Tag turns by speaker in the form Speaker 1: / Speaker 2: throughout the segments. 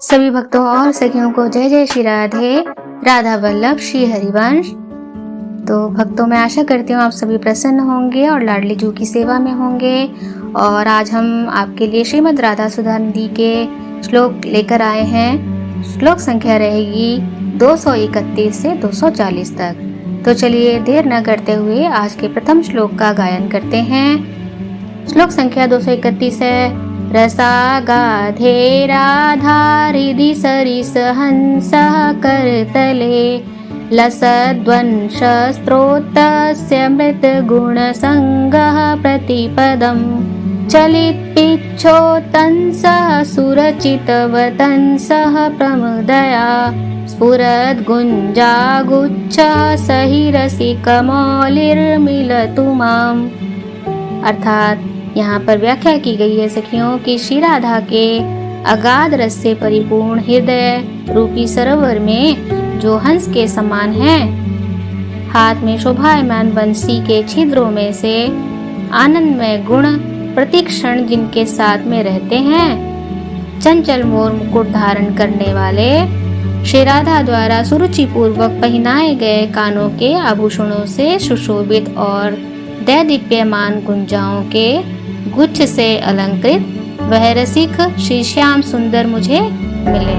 Speaker 1: सभी भक्तों और सखियों को जय जय श्री राधे। राधा वल्लभ श्री हरिवंश। तो भक्तों, मैं आशा करती हूँ आप सभी प्रसन्न होंगे और लाडली जू की सेवा में होंगे। और आज हम आपके लिए श्रीमद् राधा सुधा नदी के श्लोक लेकर आए हैं। श्लोक संख्या रहेगी 231 से 240 तक। तो चलिए देर न करते हुए आज के प्रथम श्लोक का गायन करते हैं। श्लोक संख्या 231 है। रसागाधे राधारिधि सरिस हंसः करतले लसद्वंशस्त्रोतस्य मृतगुणसङ्गः प्रतिपदम् चलितपिच्छोत्तंसः सुरचितवतंसः प्रमुदया स्फुरद्गुञ्जागुच्छः सहिरसिकमौलिर्मिलतु माम्। अर्थात यहाँ पर व्याख्या की गई है सखियों कि श्री राधा के अगाध रस से परिपूर्ण हृदय रूपी सरोवर में जो हंस के समान है, हाथ में शोभायमान बंसी के छिद्रों में से आनंदमय गुण प्रतिक्षण जिनके साथ में रहते हैं, चंचल मोर मुकुट धारण करने वाले श्री राधा द्वारा सुरुचि पूर्वक पहनाए गए कानों के आभूषणों से सुशोभित और दैदीप्यमान गुंजाओं के गुच्छ से अलंकृत वह रसिक श्री श्याम सुंदर मुझे मिले,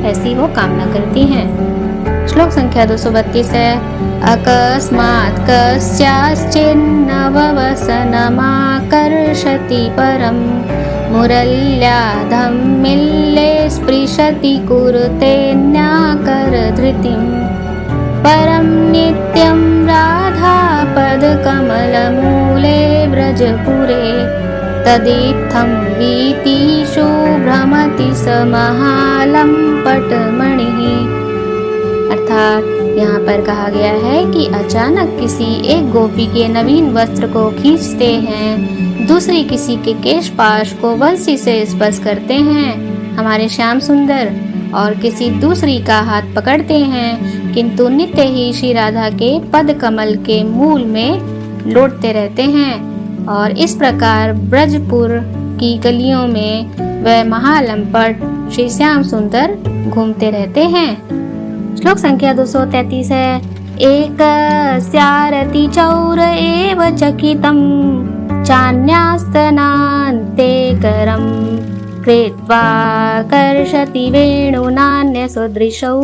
Speaker 1: ऐसी वो कामना करती हैं। श्लोक संख्या 232 है। अकस्मात् कस्याश्चिन्नववसनमाकर्षति परं मुरल्याधम्मिल्ले स्पृशति कुरुतेऽन्याकरधृतिं परं नित्यं राधा पदकमलमूले व्रजपुरे तदित्थं वीतिषु भ्रमति स महालंपटमणिः। अर्थात यहाँ पर कहा गया है कि अचानक किसी एक गोपी के नवीन वस्त्र को खींचते हैं, दूसरी किसी के केश पाश को बंसी से स्पर्श करते हैं हमारे श्याम सुंदर, और किसी दूसरी का हाथ पकड़ते हैं, किंतु नित्य ही श्री राधा के पद कमल के मूल में लौटते रहते हैं। और इस प्रकार ब्रजपुर की गलियों में वह महालंपट श्री श्याम सुंदर घूमते रहते हैं। श्लोक संख्या 233 है। एकस्यारति चौर एव चकितं चान्यास्तनान्ते करं कृत्वा कर्षति वेणुनान्यसदृशौ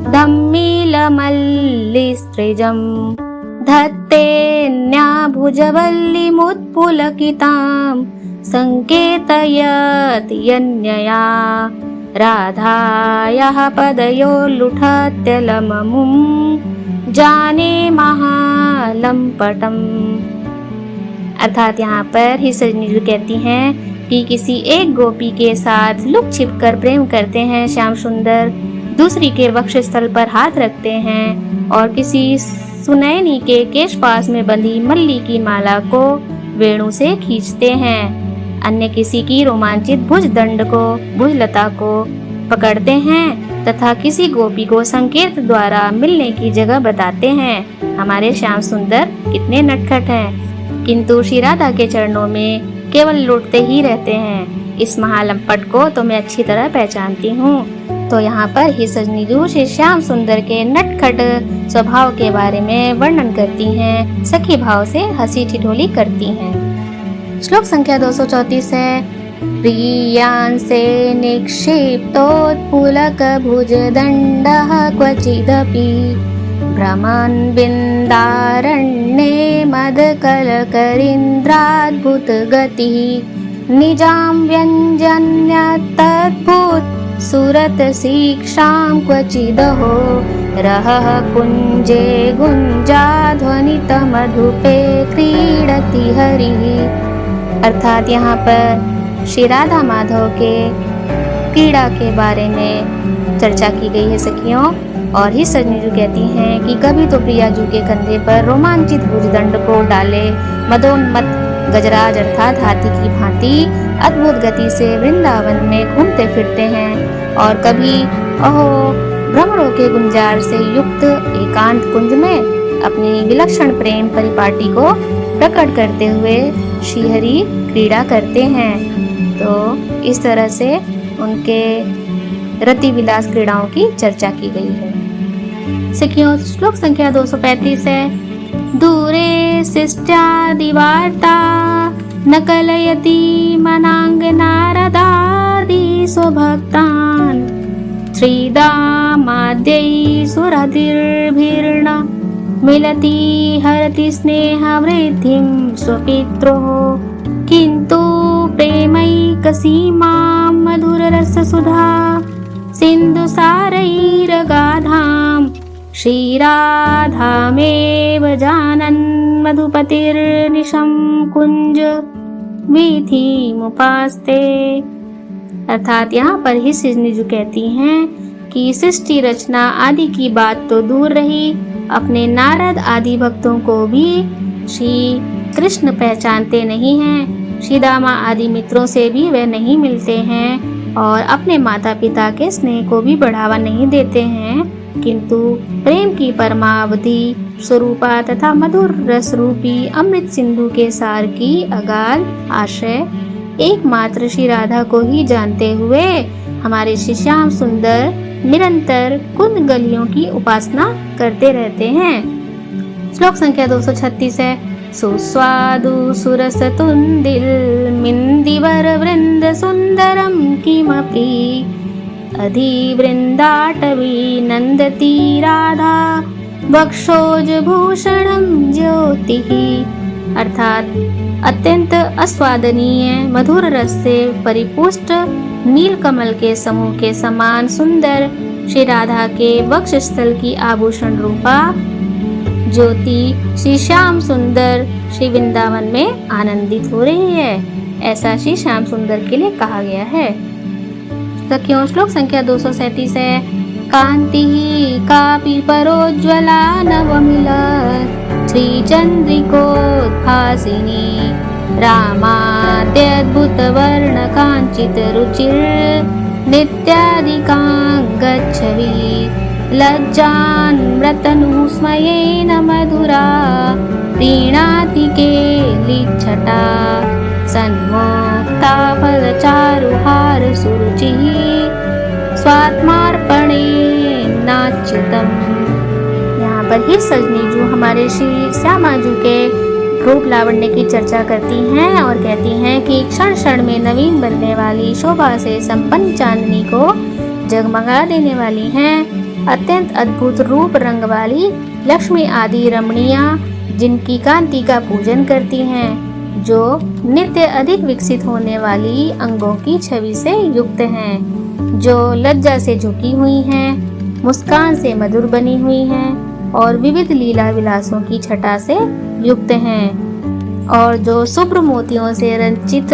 Speaker 1: धम्मिलमल्लिस्त्रिजम् धत्तेऽन्याभुजवल्लीमुत्पुलकितां सङ्केतयत् यन्यया राधायाः पदयोर्लुठत्यलममुं जाने महालंपटम्। अर्थात यहाँ पर ही सजनी जी कहती हैं कि किसी एक गोपी के साथ लुक छिप कर प्रेम करते हैं श्याम सुंदर, दूसरी के वक्षस्थल पर हाथ रखते हैं और किसी सुनैनी के केश पास में बंधी मल्ली की माला को वेणु से खींचते हैं, अन्य किसी की रोमांचित भुजदंड को भुजलता को पकड़ते हैं तथा किसी गोपी को संकेत द्वारा मिलने की जगह बताते हैं। हमारे श्याम सुंदर कितने नटखट हैं, किंतु श्री राधा के चरणों में केवल लौटते ही रहते हैं। इस महालंपट को तो मैं अच्छी तरह पहचानती हूँ। तो यहाँ पर ही सजनी जी श्री श्याम सुंदर के नटखट स्वभाव के बारे में वर्णन करती हैं, सखी भाव से हंसी ठिठोली करती हैं। श्लोक संख्या 234 है। प्रियांसे निक्षिप्तोत्पुलक भुजदण्डः क्वचिदपि भ्रमन् बिन्दारण्ये मदकलकरीन्द्राद्भुतगतिः निजां व्यञ्जन्यतद्भुत सुरतशिक्षां क्वचिदहो रहः कुञ्जे गुञ्जाध्वनितमधुपे क्रीडति हरिः। अर्थात यहाँ पर श्री राधा माधव के क्रीड़ा के बारे में चर्चा की गई है सखियों। और ही सजनी जी कहती हैं कि कभी तो प्रिया जी के कंधे पर रोमांचित भुजदंड को डाले मदोन्मत्त गजराज अर्थात हाथी की भांति अद्भुत गति से वृंदावन में घूमते फिरते हैं, और कभी अहो भ्रमरों के गुंजार से युक्त एकांत कुंज में अपनी विलक्षण प्रेम परिपाटी को प्रकट करते हुए श्रीहरि क्रीड़ा करते हैं। तो इस तरह से उनके रति विलास क्रीड़ाओं की चर्चा की गई है। सखियों, श्लोक संख्या 235 है। दूरे शिष्टादिवार्ता न कलयति मनांग नारदादि स्वभक्तान् श्रीदामाद्यै सुरधिर्भिर्न मिलति हरति स्नेहवृद्धिं स्वपित्रोः किन्तु प्रेमैकसीमां मधुररससुधा सिन्धुसारैरगाधां श्रीराधामेव जानन् मधुपतिर्निशं कुंज वीथिमुपास्ते। अर्थात यहाँ पर ही सिजनीजू कहती हैं कि सृष्टि रचना आदि की बात तो दूर रही, अपने नारद आदि भक्तों को भी श्री कृष्ण पहचानते नहीं हैं, श्रीदामा आदि मित्रों से भी वे नहीं मिलते हैं और अपने माता पिता के स्नेह को भी बढ़ावा नहीं देते हैं, किंतु प्रेम की परमावधि स्वरूपा तथा मधुर रस रूपी अमृत सिंधु के सार की अगाध आश्रय एकमात्र श्री राधा को ही जानते हुए हमारे श्री श्याम सुंदर निरंतर कुंद गलियों की उपासना करते रहते हैं। श्लोक संख्या 236 है। सुस्वादु सुरस तुंदिल मिंदिवर वृंद सुंदरम किमपि अधिवृंदाटवी नंदती राधा वक्षोज भूषणम ज्योतिः। अर्थात अत्यंत अस्वादनीय मधुर रस से परिपुष्ट नीलकमल के समूह के समान सुंदर श्री राधा के वक्ष स्थल की आभूषण रूपा ज्योति श्री श्याम सुंदर श्री वृंदावन में आनंदित हो रही है, ऐसा श्री श्याम सुंदर के लिए कहा गया है। सखियों, श्लोक संख्या 237 है। कांति कापि परोज्वला नवमिल श्री चंद्रिकोद्भासिनी रामाद्यद्भुत वर्ण कांचित रुचिर नित्यादिकांगच्छवि लज्जान्मृतनुस्मयेन मधुरा प्रीणाति केलिच्छटा सन्मुक्ता फलचारुहार सुरुचिः स्वात्मार्पणे नाच्युतम्। यहाँ पर ही सजनीजू हमारे श्री श्यामाजू के रूप लावण्य की चर्चा करती हैं और कहती हैं कि क्षण क्षण में नवीन बनने वाली शोभा से संपन्न चांदनी को जगमगा देने वाली हैं, अत्यंत अद्भुत रूप रंग वाली लक्ष्मी आदि रमणियां जिनकी कांति का पूजन करती हैं, जो नित्य अधिक विकसित होने वाली अंगों की छवि से युक्त हैं, जो लज्जा से झुकी हुई हैं, मुस्कान से मधुर बनी हुई हैं और विविध लीला विलासों की छटा से युक्त हैं, और जो शुभ्र मोतियों से रंचित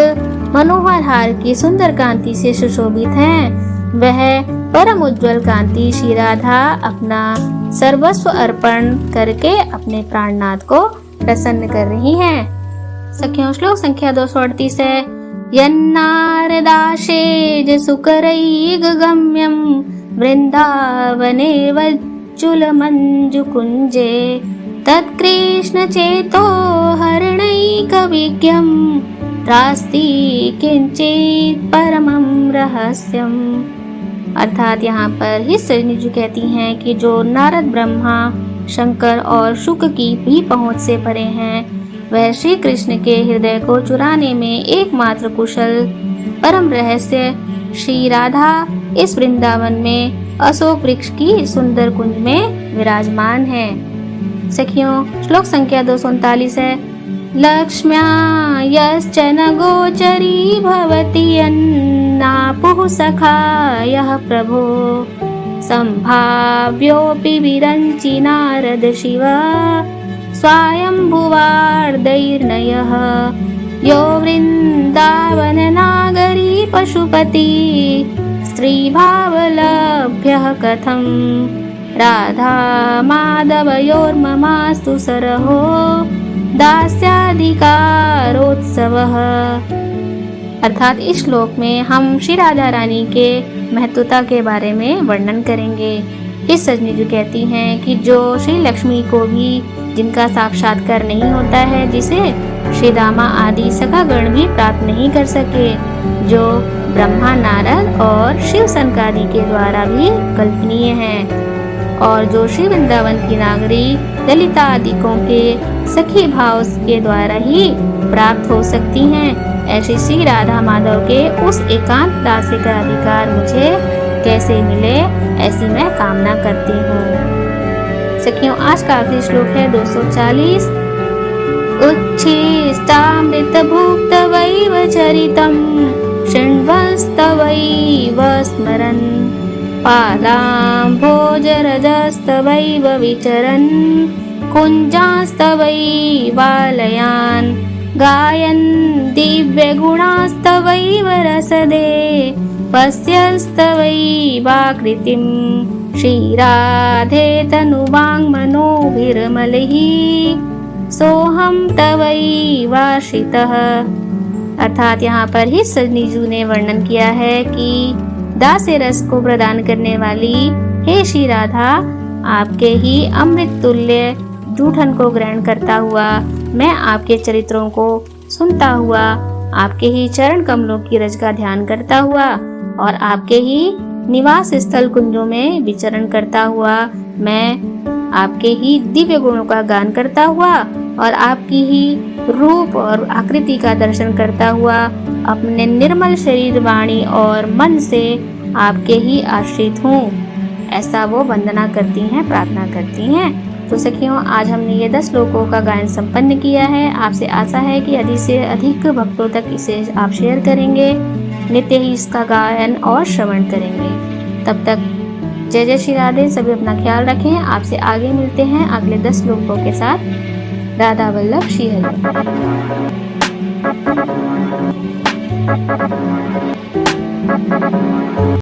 Speaker 1: मनोहर हार की सुंदर कांति से सुशोभित हैं। वह परम उज्ज्वल कांति श्री राधा अपना सर्वस्व अर्पण करके अपने प्राणनाथ को प्रसन्न कर रही हैं। सखियों, श्लोक संख्या 238 है। यन्नारदाशेज सुकरैगगम्यं वृन्दावने वज्जुलमञ्जुकुञ्जे तत्कृष्ण चेतो हरणैकविज्ञं रास्ति किंचित परमं रहस्यम्। अर्थात यहाँ पर ही सजनीजू कहती हैं कि जो नारद, ब्रह्मा, शंकर और शुक की भी पहुँच से परे हैं, वह श्री कृष्ण के हृदय को चुराने में एकमात्र कुशल परम रहस्य श्री राधा इस वृंदावन में अशोक वृक्ष की सुंदर कुंज में विराजमान है। सखियों, श्लोक संख्या 239 है। लक्ष्म्या यश्च न गोचरी भवति अन्नापुः सखा यः प्रभो संभाव्योऽपि विरञ्चि नारद शिव स्वायम्भुवार्दैर्नयः यो वृन्दावन नागरी पशुपति स्त्रीभावलभ्यः कथं राधा माधवयोर्ममास्तु सरहो दास्याधिकारोत्सवः। अर्थात इस श्लोक में हम श्री राधा रानी के महत्वता के बारे में वर्णन करेंगे। इस सजनीजू कहती हैं कि जो श्री लक्ष्मी को भी जिनका साक्षात्कार नहीं होता है, जिसे श्री दामा आदि सखागण भी प्राप्त नहीं कर सके, जो ब्रह्मा, नारद और शिव सनकादि के द्वारा भी कल्पनीय हैं और जो श्री वृंदावन की नागरी ललिता आदिकों के सखी भाव के द्वारा ही प्राप्त हो सकती हैं। ऐसी श्री राधा माधव के उस एकांत दासी का अधिकार मुझे कैसे मिले, ऐसी मैं कामना करती हूँ। सखियों, आज का आखिरी श्लोक है 240। उच्छिष्टामृत भुक्तवैव चरितं शृण्वंस्तवैव स्मरन् पादाम्भोजरजस्तवैव विचरन् कुञ्जास्तवैवालयान् गायन् दिव्यगुणास्तवैव रसदे पश्यस्तवैवाकृतिं श्रीराधे तनुवाङ्मनोभिर्मलैः सोहम तवैवाश्रितः। अर्थात यहाँ पर ही सजनीजू ने वर्णन किया है कि दास रस को प्रदान करने वाली हे श्री राधा, आपके ही अमृत तुल्य जूठन को ग्रहण करता हुआ मैं आपके चरित्रों को सुनता हुआ, आपके ही चरण कमलों की रज का ध्यान करता हुआ और आपके ही निवास स्थल कुंजों में विचरण करता हुआ मैं आपके ही दिव्य गुणों का गान करता हुआ और आपकी ही रूप और आकृति का दर्शन करता हुआ अपने निर्मल शरीर, वाणी और मन से आपके ही आश्रित हूँ, ऐसा वो वंदना करती हैं, प्रार्थना करती हैं। तो सखियों, आज हमने ये 10 श्लोकों का गायन संपन्न किया है। आपसे आशा है कि अधिक से अधिक भक्तों तक इसे आप शेयर करेंगे, नित्य ही इसका गायन और श्रवण करेंगे। तब तक जय जय श्री राधे। सभी अपना ख्याल रखें। आपसे आगे मिलते हैं अगले 10 श्लोकों के साथ। राधा वल्लभ श्री हरि।